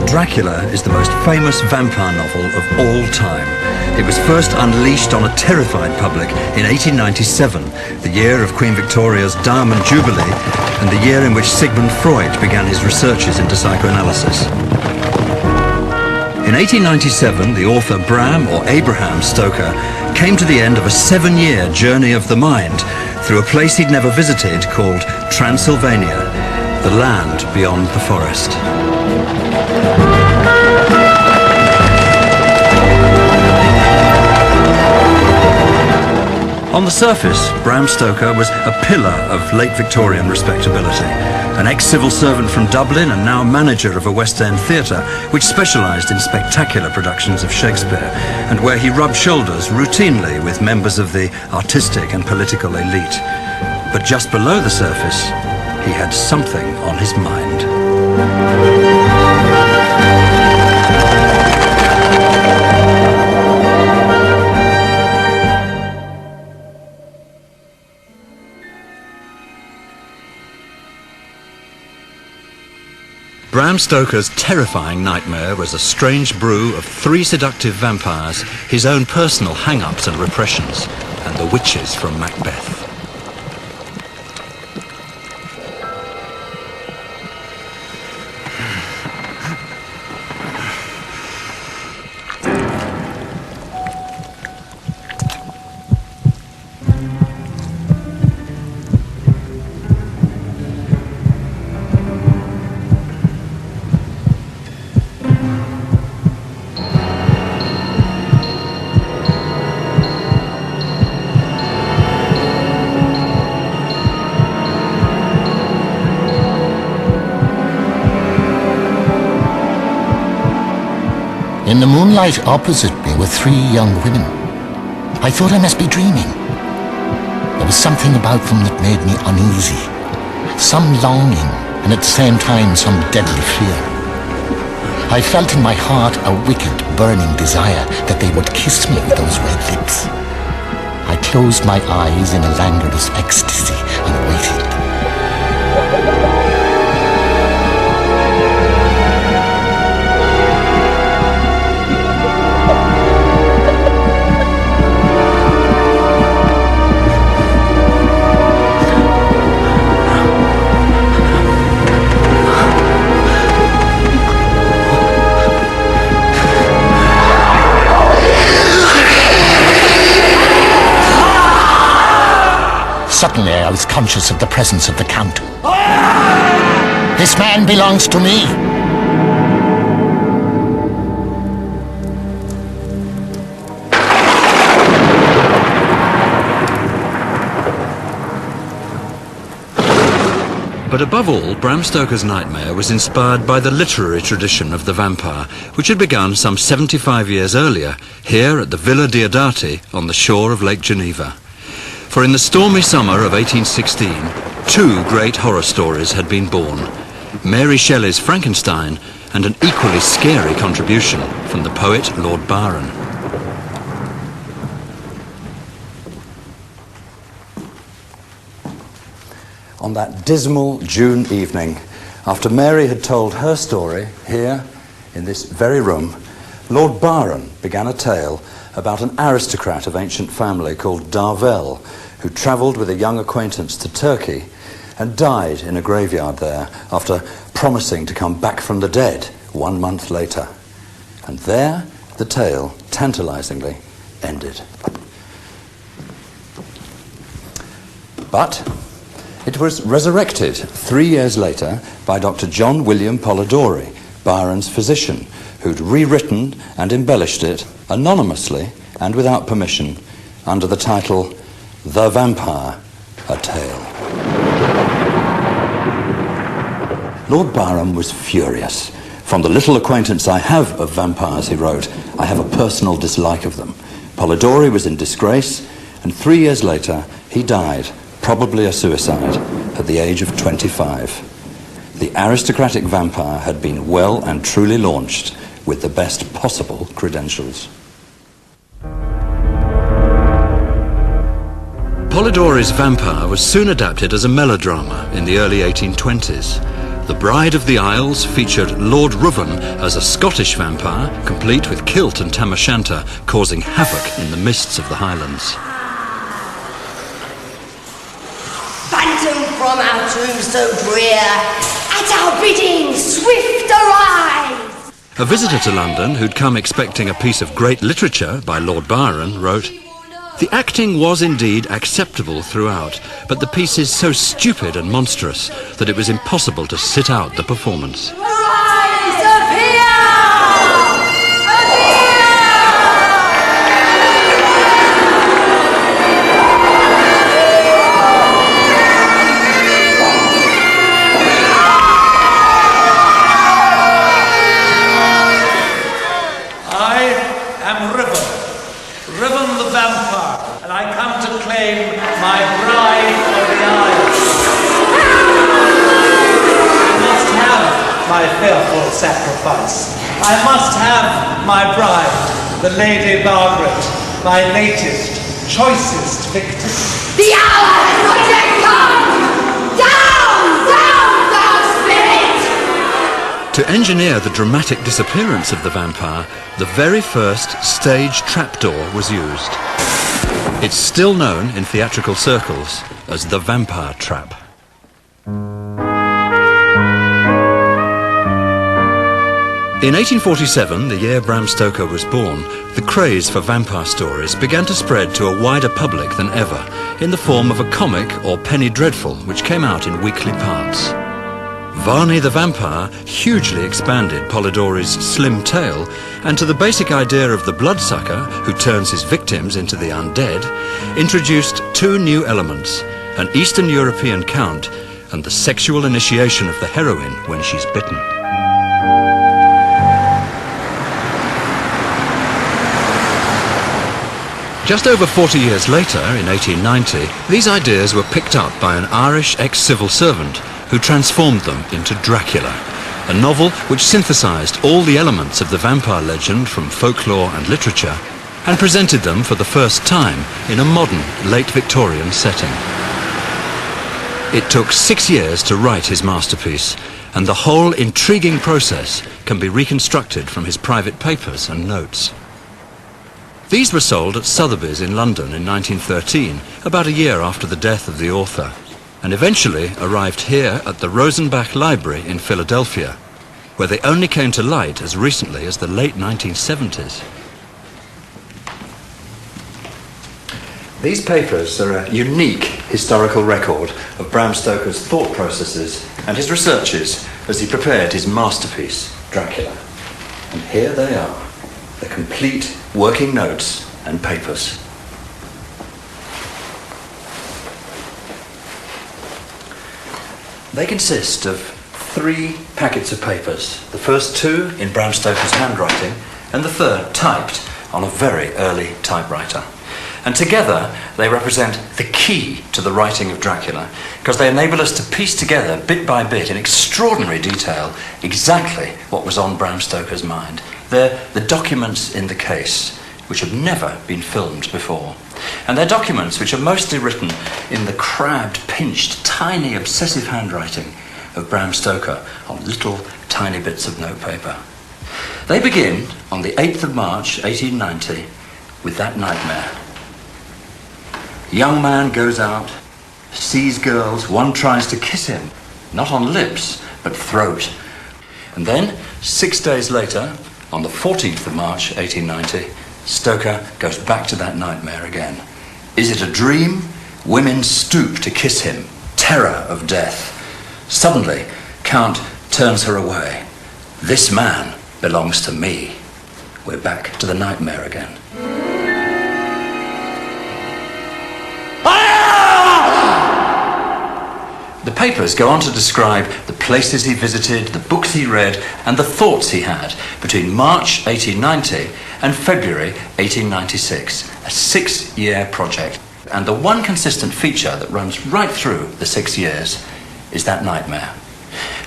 Dracula is the most famous vampire novel of all time. It was first unleashed on a terrified public in 1897, the year of Queen Victoria's Diamond Jubilee, and the year in which Sigmund Freud began his researches into psychoanalysis. In 1897, the author Bram or Abraham Stoker came to the end of a 7-year journey of the mind through a place he'd never visited called Transylvania, the land beyond the forest. On the surface, Bram Stoker was a pillar of late Victorian respectability, an ex-civil servant from Dublin and now manager of a West End theatre which specialised in spectacular productions of Shakespeare, and where he rubbed shoulders routinely with members of the artistic and political elite. But just below the surface, he had something on his mind. Bram Stoker's terrifying nightmare was a strange brew of 3 seductive vampires, his own personal hang-ups and repressions, and the witches from Macbeth. In the moonlight opposite me were 3 young women. I thought I must be dreaming. There was something about them that made me uneasy. Some longing, and at the same time some deadly fear. I felt in my heart a wicked, burning desire that they would kiss me with those red lips. I closed my eyes in a languorous ecstasy and waited. Suddenly I was conscious of the presence of the Count. This man belongs to me. But above all, Bram Stoker's nightmare was inspired by the literary tradition of the vampire, which had begun some 75 years earlier, here at the Villa Diodati on the shore of Lake Geneva. For in the stormy summer of 1816, 2 great horror stories had been born. Mary Shelley's Frankenstein and an equally scary contribution from the poet Lord Byron. On that dismal June evening, after Mary had told her story here in this very room, Lord Byron began a tale about an aristocrat of ancient family called Darvel, who travelled with a young acquaintance to Turkey and died in a graveyard there after promising to come back from the dead 1 month later. And there the tale tantalisingly ended. But it was resurrected 3 years later by Dr. John William Polidori, Byron's physician, who'd rewritten and embellished it anonymously and without permission under the title The Vampire, a Tale. Lord Byron was furious. From the little acquaintance I have of vampires, he wrote, I have a personal dislike of them. Polidori was in disgrace, and 3 years later he died, probably a suicide, at the age of 25. The aristocratic vampire had been well and truly launched with the best possible credentials. Polidori's Vampire was soon adapted as a melodrama in the early 1820s. The Bride of the Isles featured Lord Ruthven as a Scottish vampire, complete with kilt and tam o'shanter, causing havoc in the mists of the Highlands. Phantom from our tomb so drear, at our bidding swift arise! A visitor to London who'd come expecting a piece of great literature by Lord Byron wrote, "The acting was indeed acceptable throughout, but the piece is so stupid and monstrous that it was impossible to sit out the performance." Rise, appear! I am Ruthven the vampire, and I come to claim my bride of the Isles. I must have my fearful sacrifice. I must have my bride, the Lady Margaret, my latest, choicest victim. The hour has not yet come! Down, down, thou spirit! To engineer the dramatic disappearance of the vampire, the very first stage trapdoor was used. It's still known in theatrical circles as the vampire trap. In 1847, the year Bram Stoker was born, the craze for vampire stories began to spread to a wider public than ever, in the form of a comic or penny dreadful which came out in weekly parts. Varney the Vampire hugely expanded Polidori's slim tale, and to the basic idea of the bloodsucker, who turns his victims into the undead, introduced two new elements, an Eastern European count and the sexual initiation of the heroine when she's bitten. Just over 40 years later, in 1890, these ideas were picked up by an Irish ex-civil servant who transformed them into Dracula, a novel which synthesized all the elements of the vampire legend from folklore and literature and presented them for the first time in a modern, late Victorian setting. It took 6 years to write his masterpiece, and the whole intriguing process can be reconstructed from his private papers and notes. These were sold at Sotheby's in London in 1913, about a year after the death of the author, and eventually arrived here at the Rosenbach Library in Philadelphia, where they only came to light as recently as the late 1970s. These papers are a unique historical record of Bram Stoker's thought processes and his researches as he prepared his masterpiece, Dracula. And here they are, the complete working notes and papers. They consist of 3 packets of papers, the first 2 in Bram Stoker's handwriting and the third typed on a very early typewriter. And together they represent the key to the writing of Dracula, because they enable us to piece together bit by bit in extraordinary detail exactly what was on Bram Stoker's mind. They're the documents in the case, which have never been filmed before. And they're documents which are mostly written in the crabbed, pinched, tiny, obsessive handwriting of Bram Stoker on little, tiny bits of notepaper. They begin on the 8th of March, 1890, with that nightmare. Young man goes out, sees girls, one tries to kiss him, not on lips, but throat. And then, 6 days later, on the 14th of March, 1890, Stoker goes back to that nightmare again. Is it a dream? Women stoop to kiss him. Terror of death. Suddenly, Count turns her away. This man belongs to me. We're back to the nightmare again. The papers go on to describe the places he visited, the books he read, and the thoughts he had between March 1890 and February 1896, a 6-year project. And the one consistent feature that runs right through the 6 years is that nightmare.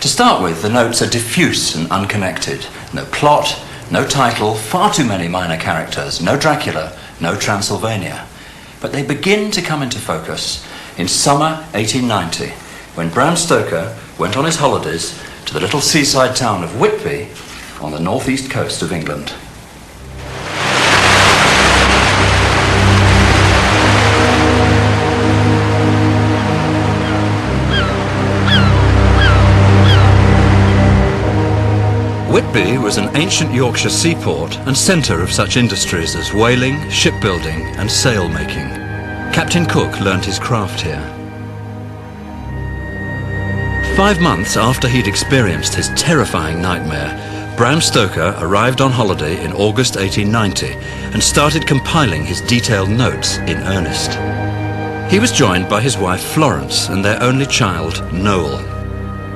To start with, the notes are diffuse and unconnected. No plot, no title, far too many minor characters, no Dracula, no Transylvania. But they begin to come into focus in summer 1890, when Bram Stoker went on his holidays to the little seaside town of Whitby on the northeast coast of England. Whitby was an ancient Yorkshire seaport and centre of such industries as whaling, shipbuilding and sail-making. Captain Cook learnt his craft here. 5 months after he'd experienced his terrifying nightmare, Bram Stoker arrived on holiday in August 1890 and started compiling his detailed notes in earnest. He was joined by his wife Florence and their only child, Noel.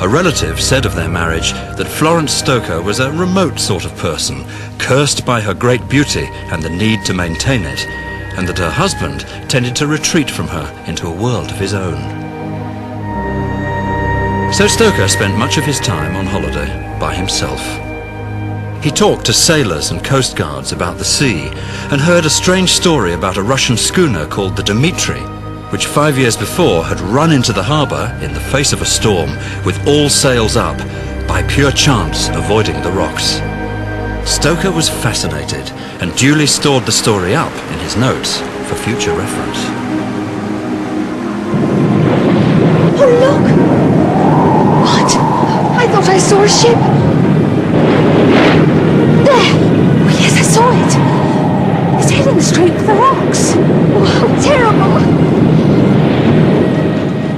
A relative said of their marriage that Florence Stoker was a remote sort of person, cursed by her great beauty and the need to maintain it, and that her husband tended to retreat from her into a world of his own. So Stoker spent much of his time on holiday by himself. He talked to sailors and coast guards about the sea and heard a strange story about a Russian schooner called the Dmitri, which 5 years before had run into the harbour in the face of a storm with all sails up, by pure chance avoiding the rocks. Stoker was fascinated and duly stored the story up in his notes for future reference. Oh, look! What? I thought I saw a ship. There! Oh, yes, I saw it. It's heading straight for the rocks. Oh, how terrible!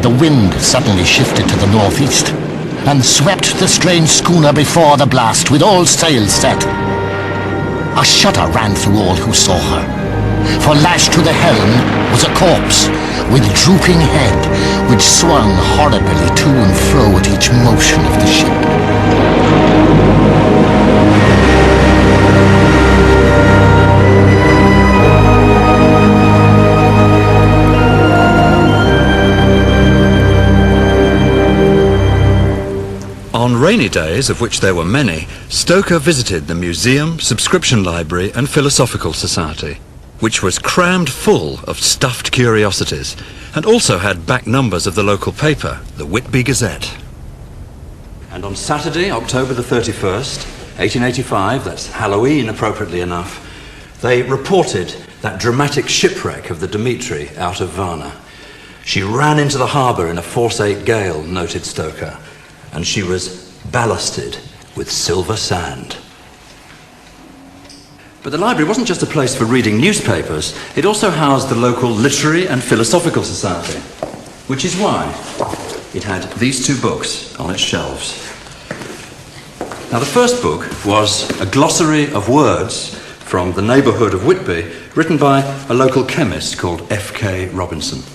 The wind suddenly shifted to the northeast and swept the strange schooner before the blast with all sails set. A shudder ran through all who saw her, for lashed to the helm was a corpse with drooping head, which swung horribly to and fro at each motion of the ship. On rainy days, of which there were many, Stoker visited the museum, subscription library and philosophical society, which was crammed full of stuffed curiosities, and also had back numbers of the local paper, the Whitby Gazette. And on Saturday, October the 31st, 1885, that's Halloween appropriately enough, they reported that dramatic shipwreck of the Dmitri out of Varna. She ran into the harbour in a force-8 gale, noted Stoker, and she was ballasted with silver sand. But the library wasn't just a place for reading newspapers, it also housed the local literary and philosophical society, which is why it had these two books on its shelves. Now, the first book was a glossary of words from the neighbourhood of Whitby, written by a local chemist called F.K. Robinson.